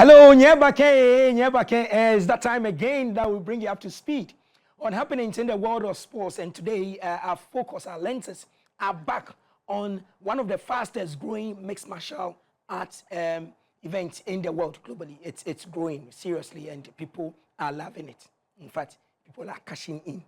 Hello, Nyebake. It's that time again that we bring you up to speed on happenings in the world of sports. And today, our focus, our lenses are back on one of the fastest growing mixed martial arts events in the world globally. It's growing seriously, and people are loving it. In fact, people are cashing in.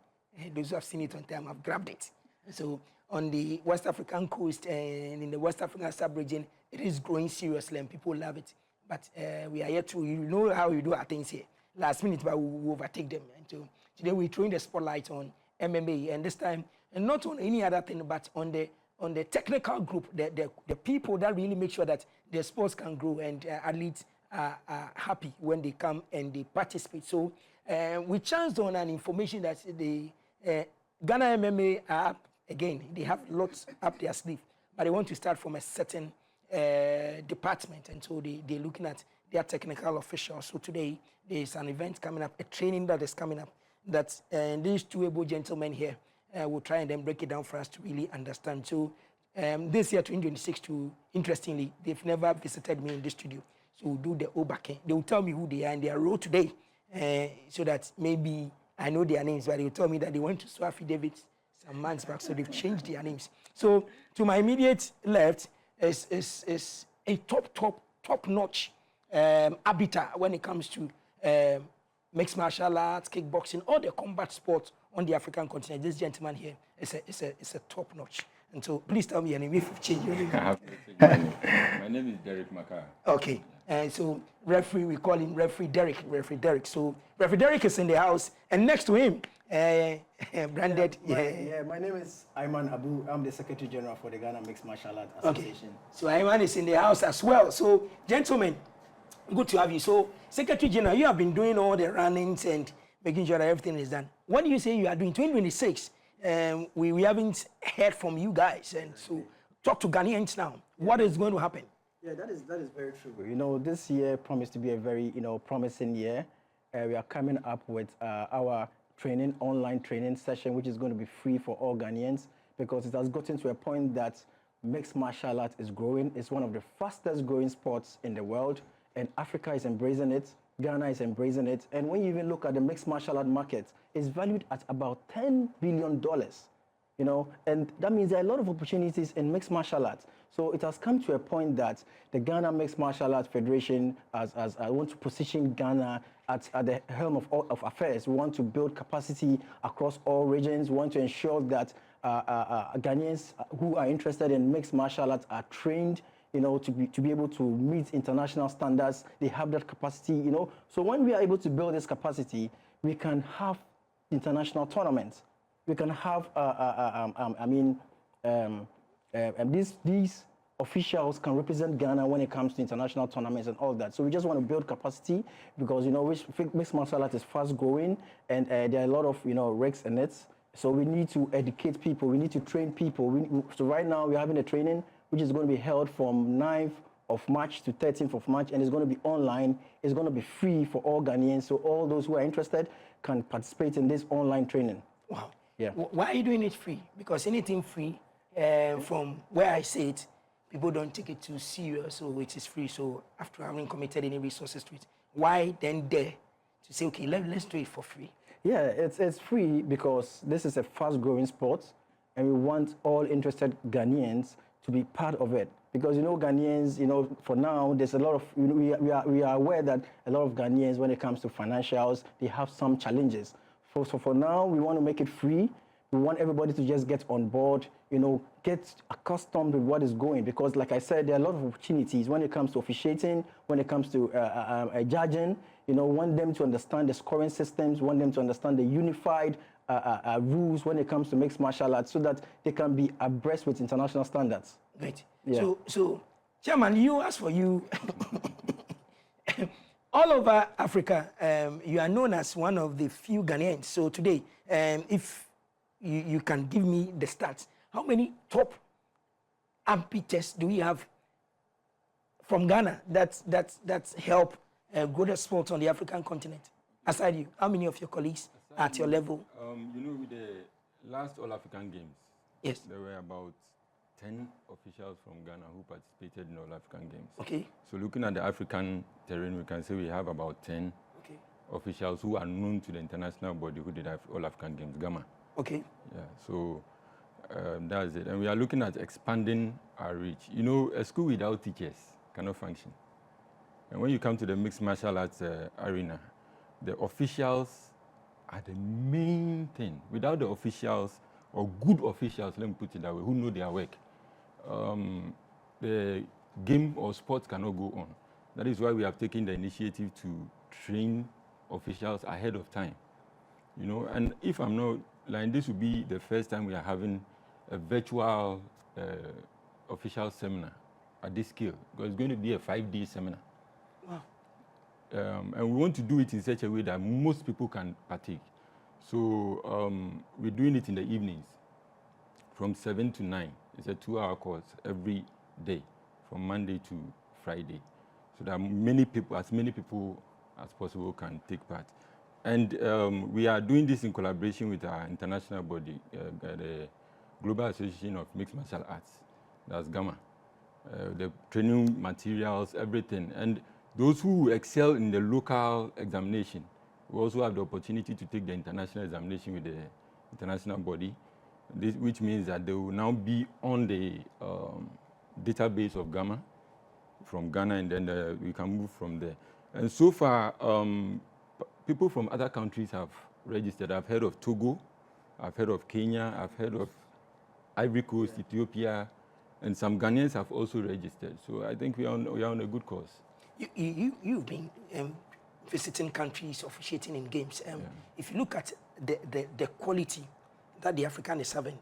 Those who have seen it on time have grabbed it. So on the West African coast and in the West African sub-region, it is growing seriously, and people love it. But we are yet to, you know how we do our things here. Last minute, but we will overtake them. And so today we're throwing the spotlight on MMA, and this time, and not on any other thing, but on the technical group, the people that really make sure that the sports can grow and athletes are happy when they come and they participate. So we chanced on an information that the Ghana MMA are up again. They have lots up their sleeve, but they want to start from a certain department, and so they're looking at their technical officials. So today there's an event coming up, a training that is coming up, that these two able gentlemen here will try and then break it down for us to really understand. So this year 2026, interestingly, they've never visited me in the studio, so we'll do the Obake. They will tell me who they are and their role today, so that maybe I know their names, but they will tell me that they went to Swafi David some months back, so they've changed their names. So to my immediate left is a top-notch arbiter when it comes to mixed martial arts, kickboxing, all the combat sports on the African continent. This gentleman here is a top-notch. And so please tell me your name if you've changed your name. My name is Derrick Macaire. Okay. And so referee, we call him Referee Derrick. Referee Derrick. So Referee Derrick is in the house, and next to him, branded. My name is Ayman Abu. I'm the Secretary General for the Ghana Mixed Martial Arts Association. Okay. So Ayman is in the house as well. So gentlemen, good to have you. So Secretary General, you have been doing all the runnings and making sure that everything is done. What do you say you are doing 2026? We haven't heard from you guys, and so talk to Ghanaians now. What is going to happen? Yeah, that is very true. You know, this year promised to be a very promising year. We are coming up with our online training session, which is going to be free for all Ghanaians, because it has gotten to a point that mixed martial arts is growing. It's one of the fastest growing sports in the world, and Africa is embracing it. Ghana is embracing it. And when you even look at the mixed martial art market, it's valued at about $10 billion. You know, and that means there are a lot of opportunities in mixed martial arts. So it has come to a point that the Ghana Mixed Martial Arts Federation, as I want to position Ghana at the helm of affairs. We want to build capacity across all regions. We want to ensure that Ghanaians who are interested in mixed martial arts are trained, to be able to meet international standards. They have that capacity, So when we are able to build this capacity, we can have international tournaments. We can have, these officials can represent Ghana when it comes to international tournaments and all that. So we just want to build capacity because, mixed martial arts is fast growing, and there are a lot of, risks in it. So we need to educate people. We need to train people. So right now we're having a training which is going to be held from 9th of March to 13th of March, and it's going to be online. It's going to be free for all Ghanaians. So all those who are interested can participate in this online training. Wow. Yeah. Why are you doing it free? Because anything free, from where I say it, people don't take it too serious, so it is free. So after having committed any resources to it, why then dare to say, okay, let's do it for free? Yeah, it's free because this is a fast-growing sport, and we want all interested Ghanaians to be part of it. Because, Ghanaians, for now, there's a lot of, we are aware that a lot of Ghanaians, when it comes to financials, they have some challenges. So for now, we want to make it free. We want everybody to just get on board, get accustomed with what is going. Because like I said, there are a lot of opportunities when it comes to officiating, when it comes to judging. Want them to understand the scoring systems, want them to understand the unified rules when it comes to mixed martial arts, so that they can be abreast with international standards. Great. Yeah. So, Chairman, as for you, all over Africa, you are known as one of the few Ghanaians. So today, if you can give me the stats, how many top arbiters do we have from Ghana that help grow the sport on the African continent? Aside you, how many of your colleagues are at your level? With the last All African Games, yes, there were about 10 officials from Ghana who participated in All African Games. Okay. So looking at the African terrain, we can say we have about 10 officials who are known to the international body who did All African Games, Ghana. Okay. Yeah, so that's it. And we are looking at expanding our reach. You know, a school without teachers cannot function. And when you come to the mixed martial arts arena, the officials are the main thing. Without the officials, or good officials, let me put it that way, who know their work, the game or sport cannot go on. That is why we have taken the initiative to train officials ahead of time. You know, and if I'm not lying, this will be the first time we are having a virtual official seminar at this scale, because it's going to be a 5-day seminar. Wow. And we want to do it in such a way that most people can partake. So we're doing it in the evenings from 7 to 9. It's a 2-hour course every day from Monday to Friday, so that many people, as many people as possible, can take part. And we are doing this in collaboration with our international body, the Global Association of Mixed Martial Arts, that's GAMA. The training materials, everything. And those who excel in the local examination will also have the opportunity to take the international examination with the international body, which means that they will now be on the database of GAMA from Ghana, and then we can move from there. And so far, people from other countries have registered. I've heard of Togo, I've heard of Kenya, I've heard of Ivory Coast, Ethiopia, and some Ghanaians have also registered. So I think we are on a good course. You've been visiting countries, officiating in games. If you look at the quality that the African is having,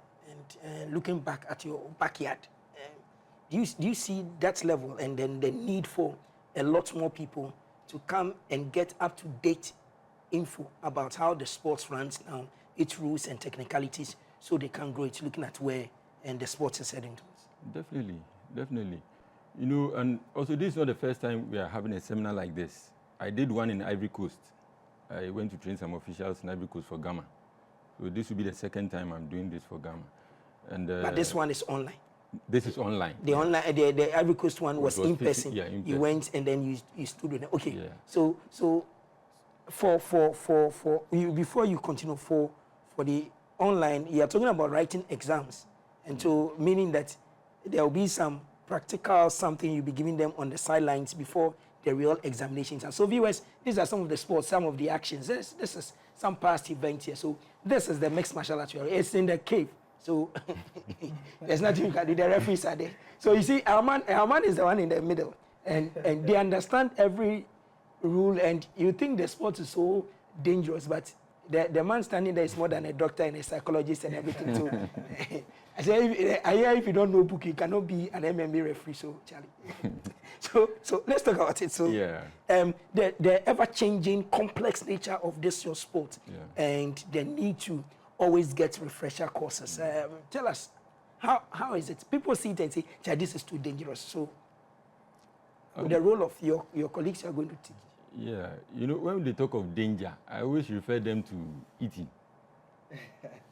and looking back at your backyard, do you see that level, and then the need for a lot more people to come and get up-to-date info about how the sports runs now, its rules and technicalities, so they can grow it, looking at where and the sports is heading towards? Definitely, definitely. You know, and also this is not the first time we are having a seminar like this. I did one in Ivory Coast. I went to train some officials in Ivory Coast for GAMA. So this will be the second time I'm doing this for GAMA. And but this one is online. This is online. The online, the Ivory Coast one was in person. Yeah, in person. You went and then you stood with them. Okay. Yeah. So for you, before you continue, for the online, you are talking about writing exams, and so meaning that there will be some practical something you'll be giving them on the sidelines before the real examinations. And so viewers, these are some of the sports, some of the actions. This is some past events here. So this is the mixed martial arts. It's in the cave. So there's nothing you can do. The referees are there. So you see, Ayman is the one in the middle. And they understand every rule. And you think the sport is so dangerous, but the man standing there is more than a doctor and a psychologist and everything. So I say, if you don't know book, you cannot be an MMA referee. So, Charlie. so let's talk about it. So, the ever-changing, complex nature of this your sport, and the need to always get refresher courses. Tell us, how is it? People see it and say, this is too dangerous. So, the role of your colleagues you are going to teach. Yeah, you know, when they talk of danger, I always refer them to eating.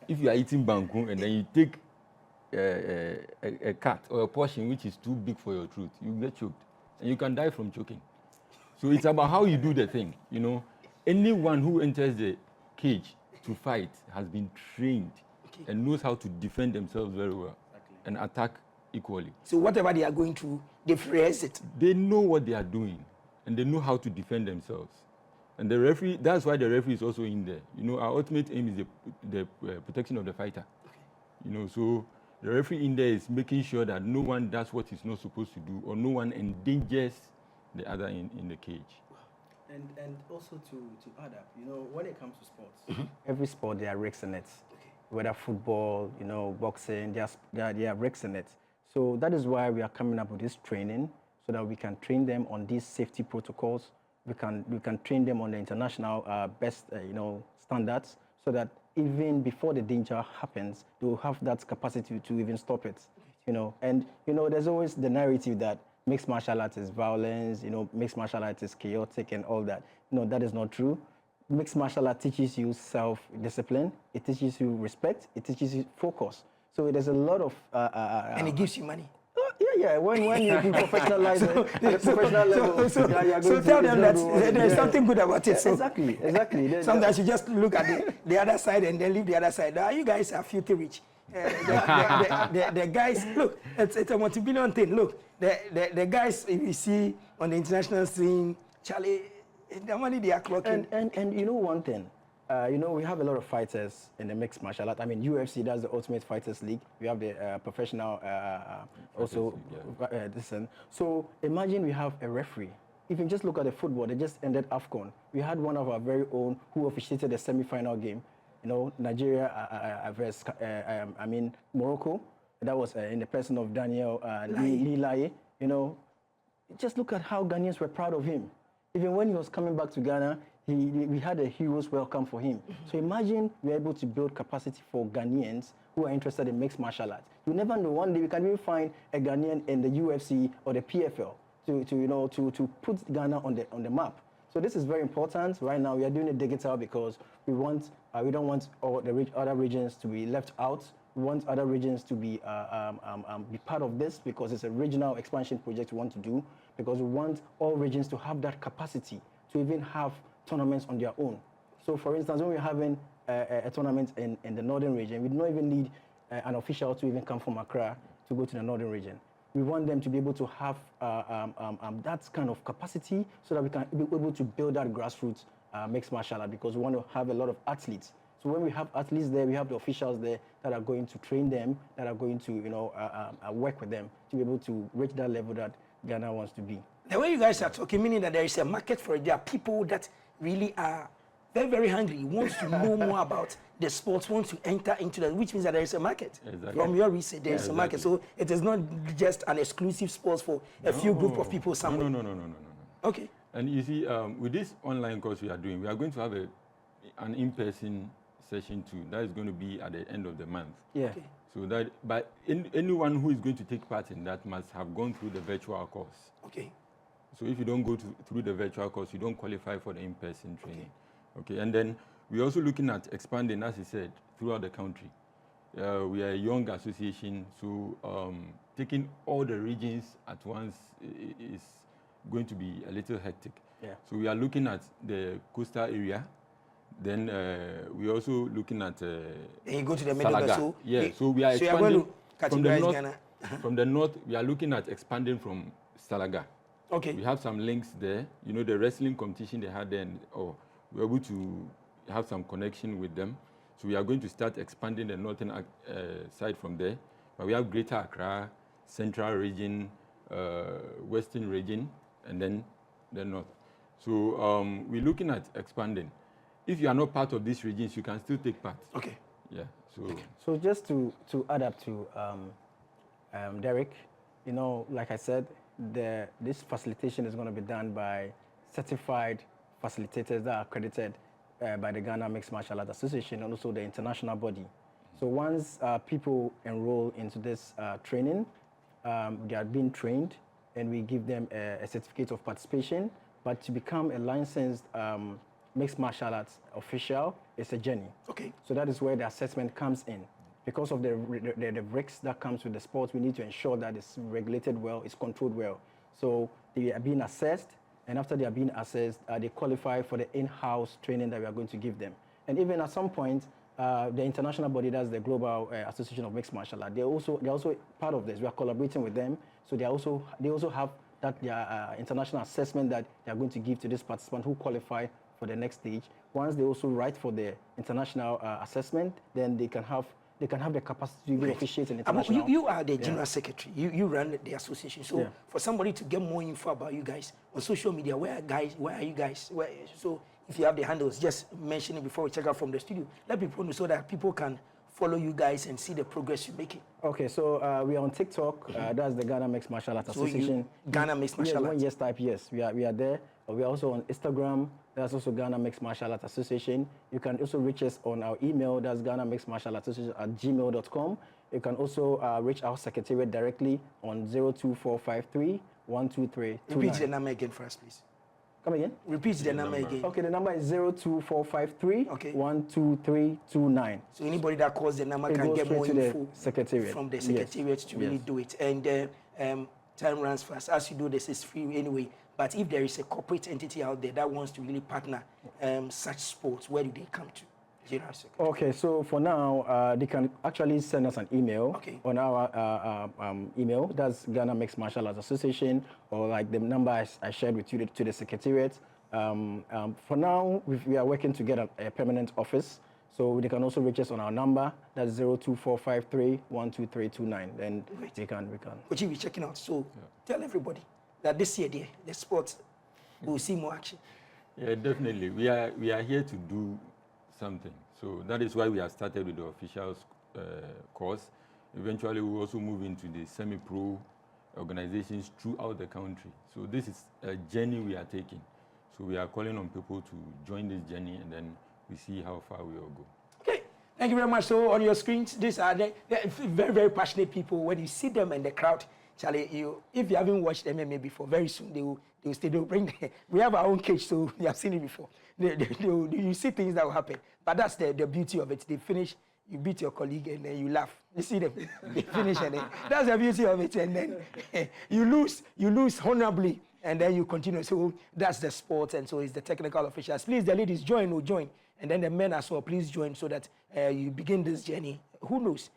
If you are eating banku and then you take a cut or a portion which is too big for your throat, you get choked, and you can die from choking. So it's about how you do the thing. You know, anyone who enters the cage to fight has been trained and knows how to defend themselves very well and attack equally. So whatever they are going through, they've rehearsed it. They know what they are doing, and they know how to defend themselves. And the referee, that's why the referee is also in there. You know, our ultimate aim is the protection of the fighter. You know, so the referee in there is making sure that no one does what he's not supposed to do, or no one endangers the other in the cage. And also to add up, you know, when it comes to sports, every sport there are risks in it. Whether football, you know, boxing, there are risks in it. So that is why we are coming up with this training, so that we can train them on these safety protocols. We can train them on the international best standards, so that even before the danger happens, they will have that capacity to even stop it. You know, and you know, there's always the narrative that mixed martial arts is violence. You know, mixed martial arts is chaotic and all that. No, that is not true. Mixed martial art teaches you self-discipline. It teaches you respect. It teaches you focus. So there's a lot of and it gives you money. yeah. When you professionalize it at a professional level, so tell them that there's something good about it. So exactly. Sometimes you just look at the other side and then leave the other side. You guys are filthy rich. The guys, look, it's a multi-billion thing. Look, the guys you see on the international scene, Charlie, the money they are clocking. And you know one thing, we have a lot of fighters in the mixed martial art. I mean, UFC, that's the Ultimate Fighters League. We have the professional also. Listen. So imagine we have a referee. If you just look at the football, they just ended AFCON. We had one of our very own who officiated the semi-final game. Nigeria versus, Morocco. That was in the person of Daniel Lilaye. Just look at how Ghanaians were proud of him. Even when he was coming back to Ghana, we had a hero's welcome for him. So imagine we're able to build capacity for Ghanaians who are interested in mixed martial arts. You never know. One day we can even find a Ghanaian in the UFC or the PFL to put Ghana on the map. So this is very important. Right now we are doing it digital because we don't want all the other regions to be left out. We want other regions to be part of this because it's a regional expansion project we want to do, because we want all regions to have that capacity to even have tournaments on their own. So for instance, when we're having a tournament in the northern region, we don't even need an official to even come from Accra to go to the northern region. We want them to be able to have that kind of capacity so that we can be able to build that grassroots mixed martial art, because we want to have a lot of athletes. So when we have athletes there, we have the officials there that are going to train them, that are going to work with them to be able to reach that level that Ghana wants to be. The way you guys are talking, meaning that there is a market for it. There are people that really are very, very hungry, wants to know more about the sports, wants to enter into that, which means that there is a market. Exactly. From your research, there is a market. So it is not just an exclusive sports for a few group of people somewhere. No. Okay. And you see, with this online course we are doing, we are going to have an in-person session too. That is going to be at the end of the month. Yeah. Okay. So that, but anyone who is going to take part in that must have gone through the virtual course. Okay. So if you don't go through the virtual course, you don't qualify for the in-person training. Okay. And then we're also looking at expanding, as you said, throughout the country. We are a young association, so taking all the regions at once is going to be a little hectic. Yeah. So we are looking at the coastal area. Then we're also looking at And you go to the middle. Salaga. So we are expanding going to from the north. Ghana. From the north, we are looking at expanding from Salaga. Okay. We have some links there. The wrestling competition they had then, we're able to have some connection with them. So we are going to start expanding the northern side from there. But we have Greater Accra, Central region, Western region, and then the north. So we're looking at expanding. If you are not part of these regions, you can still take part. Okay. Yeah. So just to add up to Derrick, like I said, this facilitation is going to be done by certified facilitators that are accredited by the Ghana Mixed Martial Arts Association and also the international body. So once people enroll into this training, they are being trained, and we give them a certificate of participation. But to become a licensed mixed martial arts official, it's a journey. Okay. So that is where the assessment comes in. Because of the risks that comes with the sport, we need to ensure that it's regulated well, it's controlled well. So they are being assessed, and after they are being assessed, they qualify for the in-house training that we are going to give them. And even at some point, the international body, that's the Global Association of Mixed Martial Arts, they're also part of this. We are collaborating with them, so they also have that their international assessment that they are going to give to this participant who qualify for the next stage. Once they also write for the international assessment, then they can have the capacity to officiate an international. You are the general secretary. You run the association. So for somebody to get more info about you guys on social media, where are you guys? So if you have the handles, just mention it before we check out from the studio. Let people know so that people can follow you guys and see the progress you're making. Okay, so we are on TikTok. That's the Ghana Mixed Martial Arts Association. Ghana Mixed Martial Arts. Yes, type yes. We are there. We are also on Instagram. That's also Ghana Mixed Martial Arts Association. You can also reach us on our email. That's Ghana Mixed Martial Arts Association @gmail.com. You can also reach our secretariat directly on 02453 12329. Repeat the number again for us, please. Come again? Repeat the number again. Okay, the number is 02453 Okay. 12329. So anybody that calls the number It can goes get more straight to info the secretariat. from the secretariat to really do it. And time runs fast. As you do this, it's free anyway. But if there is a corporate entity out there that wants to really partner such sports, where do they come to? General Secretary. Okay, so for now, they can actually send us an email on our email. That's Ghana Mixed Martial Arts Association, or like the number I shared with you to the secretariat. For now, we are working to get a permanent office. So they can also reach us on our number. That's 02453 12329. Then we can. Which we're checking out. So tell everybody that this year, the sports will see more action. Yeah, definitely. We are here to do something. So that is why we have started with the officials course. Eventually, we'll also move into the semi-pro organizations throughout the country. So this is a journey we are taking. So we are calling on people to join this journey, and then we see how far we all go. Okay, thank you very much. So on your screens, these are the very, very passionate people. When you see them in the crowd, Charlie, if you haven't watched MMA before, very soon they will bring. We have our own cage, so you have seen it before. You see things that will happen, but that's the beauty of it. They finish, you beat your colleague, and then you laugh. You see them, they finish, and then that's the beauty of it. And then you lose honorably, and then you continue. So that's the sport, and so it's the technical officials. Please, the ladies join, and then the men as well. Please join so that you begin this journey. Who knows?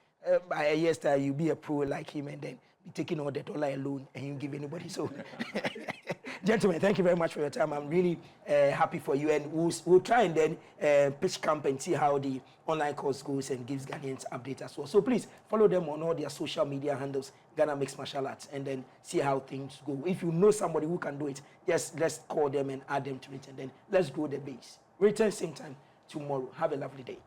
By a year's time, you'll be a pro like him, and then be taking all the dollar alone, and you give anybody. So. Gentlemen, thank you very much for your time. I'm really happy for you, and we'll try and then pitch camp and see how the online course goes and gives Ghanaians updates as well. So please follow them on all their social media handles, Ghana Mixed Martial Arts, and then see how things go. If you know somebody who can do it, let's call them and add them to it, and then let's grow the base. Return same time tomorrow. Have a lovely day.